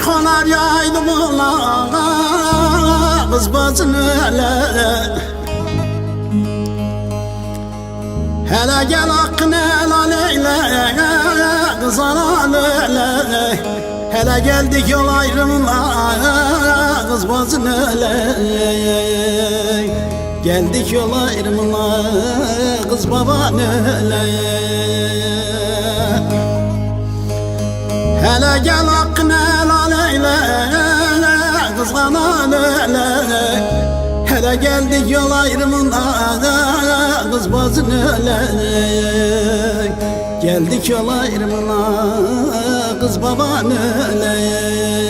aşklar yaydı bulağa, kız bacını hele. Hele gel hakkını helal eyle, kız analı hele. Hele geldik yol ayrımına, kız bacını hele. Geldik yol ayrımına, kız babanı hele. Hele gel hakkını helal eyle, kız analı hele. Hele geldik yol ayrımına, kız bacını hele. Geldik yol ayrımına, kız babanı hele.